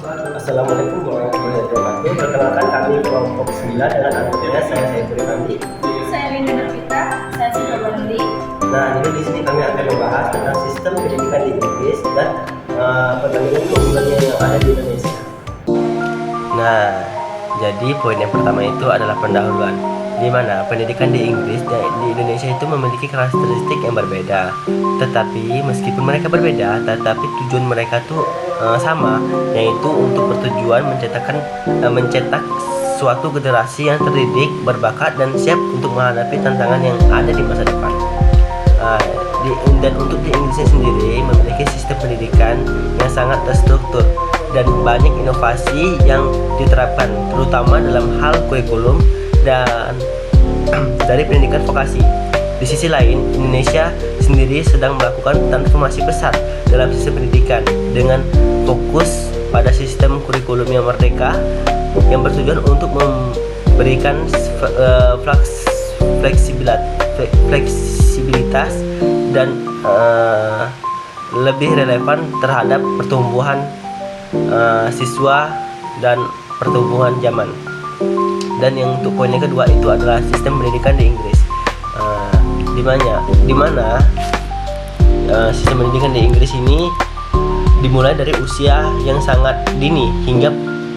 Assalamualaikum warahmatullahi wabarakatuh. Perkenalkan kami kelompok 9 dengan anggotanya saya Saiful Randi. Saya Linda Nurvita, saya Sita Bondi. Nah, jadi di sini kami akan membahas tentang sistem pendidikan di Inggris dan perbandingan keunggulannya yang ada di Indonesia. Nah, jadi poin yang pertama itu adalah pendahuluan, di mana pendidikan di Inggris dan di Indonesia itu memiliki karakteristik yang berbeda. Tetapi meskipun mereka berbeda, tetapi tujuan mereka tuh sama, yaitu untuk bertujuan mencetak suatu generasi yang terdidik, berbakat dan siap untuk menghadapi tantangan yang ada di masa depan. Dan untuk di Inggris sendiri memiliki sistem pendidikan yang sangat terstruktur dan banyak inovasi yang diterapkan, terutama dalam hal kurikulum dan dari pendidikan vokasi. Di sisi lain, Indonesia sendiri sedang melakukan transformasi besar dalam sistem pendidikan dengan fokus pada sistem kurikulum yang merdeka yang bertujuan untuk memberikan fleksibilitas dan lebih relevan terhadap pertumbuhan siswa dan pertumbuhan zaman. Dan yang untuk poin yang kedua itu adalah sistem pendidikan di Inggris, di mana sistem pendidikan di Inggris ini dimulai dari usia yang sangat dini hingga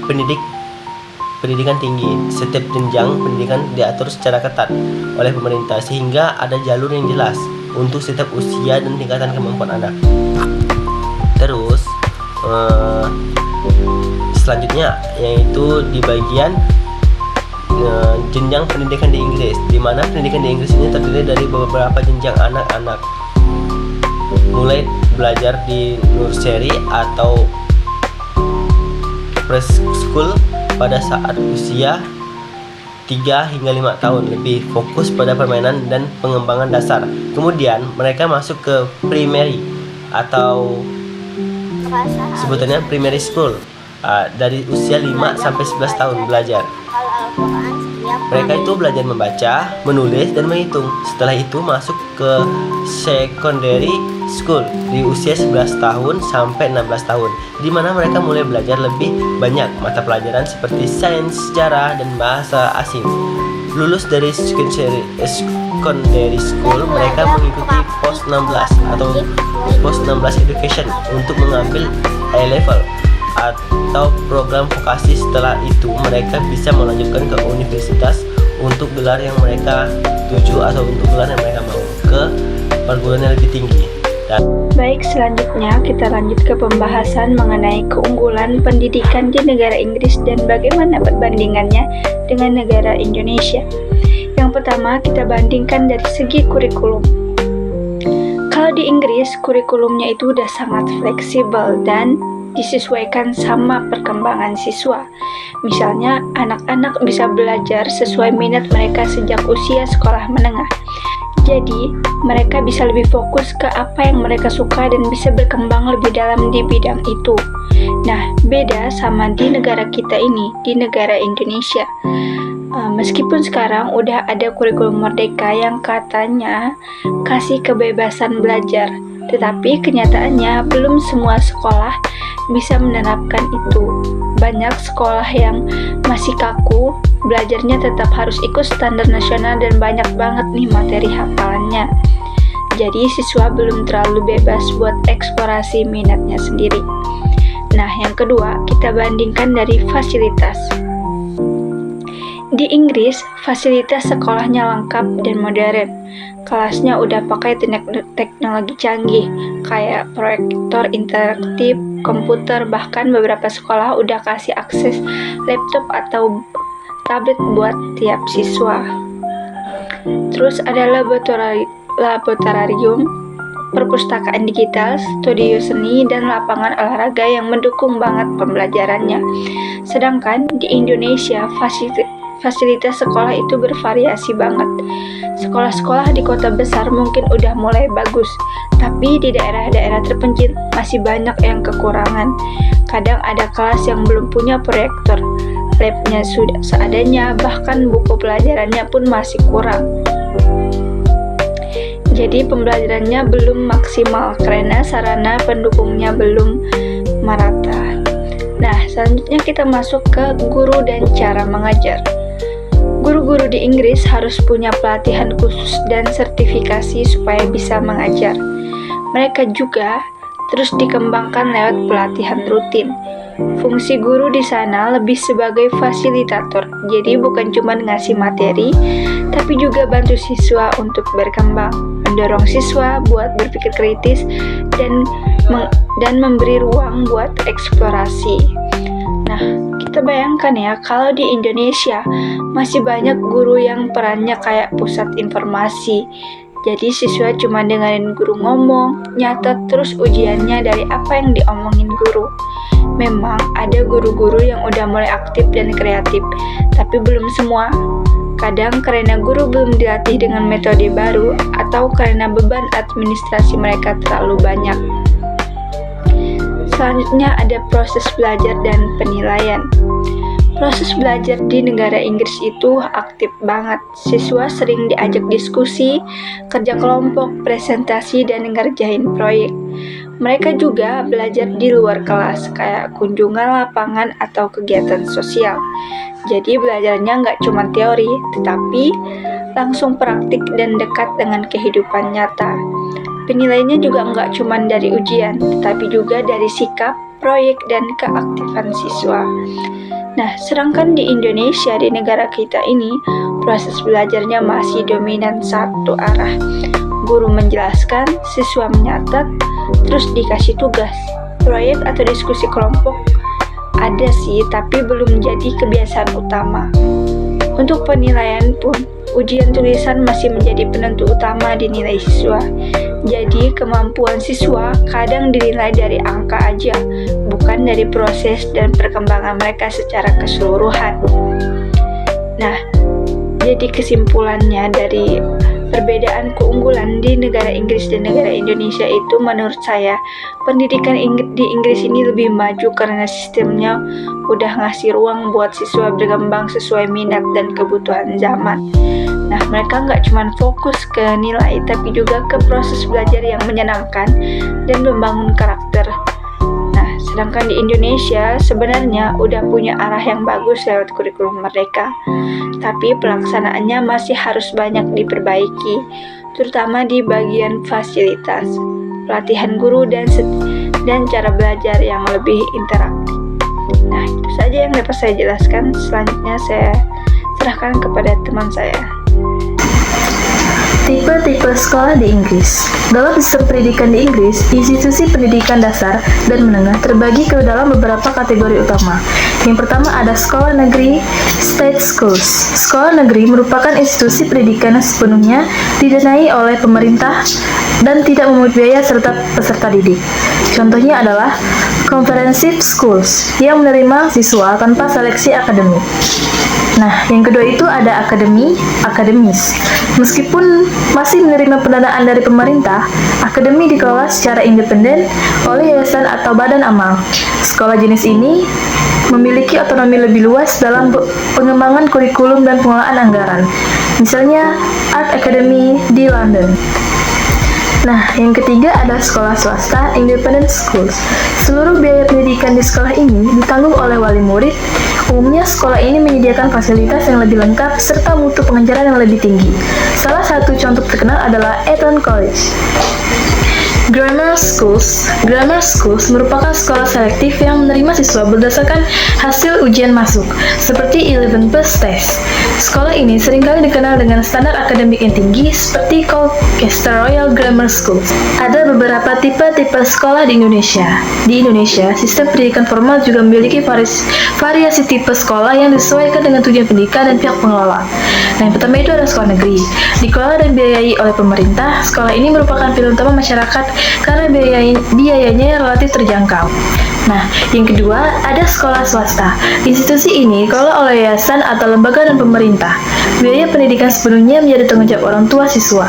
pendidikan tinggi. Setiap jenjang pendidikan diatur secara ketat oleh pemerintah sehingga ada jalur yang jelas untuk setiap usia dan tingkatan kemampuan anak. Terus selanjutnya yaitu di bagian jenjang pendidikan di Inggris, di mana pendidikan di Inggris ini terdiri dari beberapa jenjang anak-anak, mulai belajar di nursery atau preschool pada saat usia 3 hingga 5 tahun, lebih fokus pada permainan dan pengembangan dasar. Kemudian mereka masuk ke primary atau sebutannya primary school, dari usia 5 sampai 11 tahun belajar. Mereka itu belajar membaca, menulis, dan menghitung. Setelah itu masuk ke secondary school di usia 11 tahun sampai 16 tahun, di mana mereka mulai belajar lebih banyak mata pelajaran seperti sains, sejarah, dan bahasa asing. Lulus dari secondary school, mereka mengikuti post 16 atau post 16 education untuk mengambil A-level atau program vokasi. Setelah itu mereka bisa melanjutkan ke universitas untuk gelar yang mereka tuju atau untuk gelar yang mereka mau ke perguruan yang lebih tinggi. Baik, selanjutnya kita lanjut ke pembahasan mengenai keunggulan pendidikan di negara Inggris dan bagaimana perbandingannya dengan negara Indonesia. Yang pertama, kita bandingkan dari segi kurikulum. Kalau di Inggris, kurikulumnya itu udah sangat fleksibel dan disesuaikan sama perkembangan siswa. Misalnya, anak-anak bisa belajar sesuai minat mereka sejak usia sekolah menengah. Jadi, mereka bisa lebih fokus ke apa yang mereka suka dan bisa berkembang lebih dalam di bidang itu. Nah, beda sama di negara kita ini, di negara Indonesia. Meskipun sekarang udah ada kurikulum merdeka yang katanya kasih kebebasan belajar, tetapi kenyataannya belum semua sekolah bisa menerapkan itu. Banyak sekolah yang masih kaku, belajarnya tetap harus ikut standar nasional dan banyak banget nih materi hafalannya. Jadi siswa belum terlalu bebas buat eksplorasi minatnya sendiri. Nah, yang kedua, kita bandingkan dari fasilitas. Di Inggris, fasilitas sekolahnya lengkap dan modern. Kelasnya udah pakai teknologi canggih, kayak proyektor interaktif, komputer, bahkan beberapa sekolah udah kasih akses laptop atau tablet buat tiap siswa. Terus ada laboratorium, perpustakaan digital, studio seni, dan lapangan olahraga yang mendukung banget pembelajarannya. Sedangkan di Indonesia, fasilitas sekolah itu bervariasi banget. Sekolah-sekolah di kota besar mungkin udah mulai bagus, tapi di daerah-daerah terpencil masih banyak yang kekurangan. Kadang ada kelas yang belum punya proyektor, labnya sudah seadanya, bahkan buku pelajarannya pun masih kurang. Jadi pembelajarannya belum maksimal karena sarana pendukungnya belum merata. Nah, selanjutnya kita masuk ke guru dan cara mengajar. Guru-guru di Inggris harus punya pelatihan khusus dan sertifikasi supaya bisa mengajar. Mereka juga terus dikembangkan lewat pelatihan rutin. Fungsi guru di sana lebih sebagai fasilitator, jadi bukan cuma ngasih materi, tapi juga bantu siswa untuk berkembang, mendorong siswa buat berpikir kritis dan memberi ruang buat eksplorasi. Nah, kita bayangkan ya, kalau di Indonesia masih banyak guru yang perannya kayak pusat informasi. Jadi siswa cuma dengerin guru ngomong, nyatet terus ujiannya dari apa yang diomongin guru. Memang ada guru-guru yang udah mulai aktif dan kreatif, tapi belum semua. Kadang karena guru belum dilatih dengan metode baru, atau karena beban administrasi mereka terlalu banyak. Selanjutnya ada proses belajar dan penilaian. Proses belajar di negara Inggris itu aktif banget. Siswa sering diajak diskusi, kerja kelompok, presentasi, dan ngerjain proyek. Mereka juga belajar di luar kelas, kayak kunjungan lapangan atau kegiatan sosial. Jadi belajarnya nggak cuma teori, tetapi langsung praktik dan dekat dengan kehidupan nyata. Penilaiannya juga nggak cuma dari ujian, tetapi juga dari sikap, proyek, dan keaktifan siswa. Nah, sedangkan di Indonesia, di negara kita ini, proses belajarnya masih dominan satu arah. Guru menjelaskan, siswa menyatat, terus dikasih tugas. Proyek atau diskusi kelompok ada sih, tapi belum menjadi kebiasaan utama. Untuk penilaian pun, ujian tulisan masih menjadi penentu utama di nilai siswa. Jadi, kemampuan siswa kadang dinilai dari angka aja, bukan dari proses dan perkembangan mereka secara keseluruhan. Nah, jadi kesimpulannya dari perbedaan keunggulan di negara Inggris dan negara Indonesia itu, menurut saya, pendidikan di Inggris ini lebih maju karena sistemnya udah ngasih ruang buat siswa berkembang sesuai minat dan kebutuhan zaman. Nah, mereka nggak cuma fokus ke nilai, tapi juga ke proses belajar yang menyenangkan dan membangun karakter. Nah, sedangkan di Indonesia sebenarnya udah punya arah yang bagus lewat kurikulum mereka, tapi pelaksanaannya masih harus banyak diperbaiki, terutama di bagian fasilitas, pelatihan guru, dan cara belajar yang lebih interaktif. Nah, itu saja yang dapat saya jelaskan. Selanjutnya saya serahkan kepada teman saya. Tipe-tipe sekolah di Inggris. Dalam sistem pendidikan di Inggris, institusi pendidikan dasar dan menengah terbagi ke dalam beberapa kategori utama. Yang pertama ada sekolah negeri, state schools. Sekolah negeri merupakan institusi pendidikan yang sepenuhnya didanai oleh pemerintah dan tidak memungut biaya serta peserta didik. Contohnya adalah comprehensive schools yang menerima siswa tanpa seleksi akademik. Nah, yang kedua itu ada akademis. Meskipun masih menerima pendanaan dari pemerintah, akademi dikelola secara independen oleh yayasan atau badan amal. Sekolah jenis ini memiliki otonomi lebih luas dalam pengembangan kurikulum dan pengelolaan anggaran. Misalnya Art Academy di London. Nah, yang ketiga ada sekolah swasta, independent schools. Seluruh biaya pendidikan di sekolah ini ditanggung oleh wali murid. Umumnya sekolah ini menyediakan fasilitas yang lebih lengkap serta mutu pengajaran yang lebih tinggi. Salah satu contoh terkenal adalah Eton College. Grammar schools merupakan sekolah selektif yang menerima siswa berdasarkan hasil ujian masuk, seperti 11 plus test. Sekolah ini seringkali dikenal dengan standar akademik yang tinggi, seperti Colchester Royal Grammar School. Ada beberapa tipe-tipe sekolah di Indonesia. Di Indonesia, sistem pendidikan formal juga memiliki variasi tipe sekolah yang disesuaikan dengan tujuan pendidikan dan pihak pengelola. Nah, yang pertama itu ada sekolah negeri. Dikelola dan dibiayai oleh pemerintah, sekolah ini merupakan pilihan utama masyarakat karena biayanya relatif terjangkau. Nah, yang kedua ada sekolah swasta. Institusi ini dikelola oleh yayasan atau lembaga dan pemerintah. Biaya pendidikan sepenuhnya menjadi tanggung jawab orang tua siswa.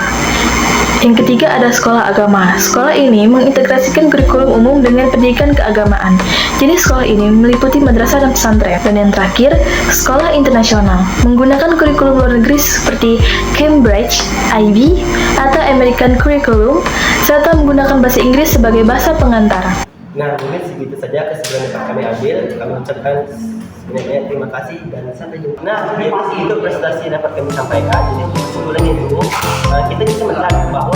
Yang ketiga ada sekolah agama. Sekolah ini mengintegrasikan kurikulum umum dengan pendidikan keagamaan. Jadi sekolah ini meliputi madrasah dan pesantren. Dan yang terakhir, sekolah internasional. Menggunakan kurikulum luar negeri seperti Cambridge, IB, atau American Curriculum, serta menggunakan bahasa Inggris sebagai bahasa pengantar. Nah, mungkin segitu saja kesimpulan yang dapat kami ambil. Kami ucapkan sebenarnya terima kasih dan sampai jumpa. Nah, jadi itu presentasi yang dapat kami sampaikan. Jadi kesimpulannya dulu, kita bisa melihat bahwa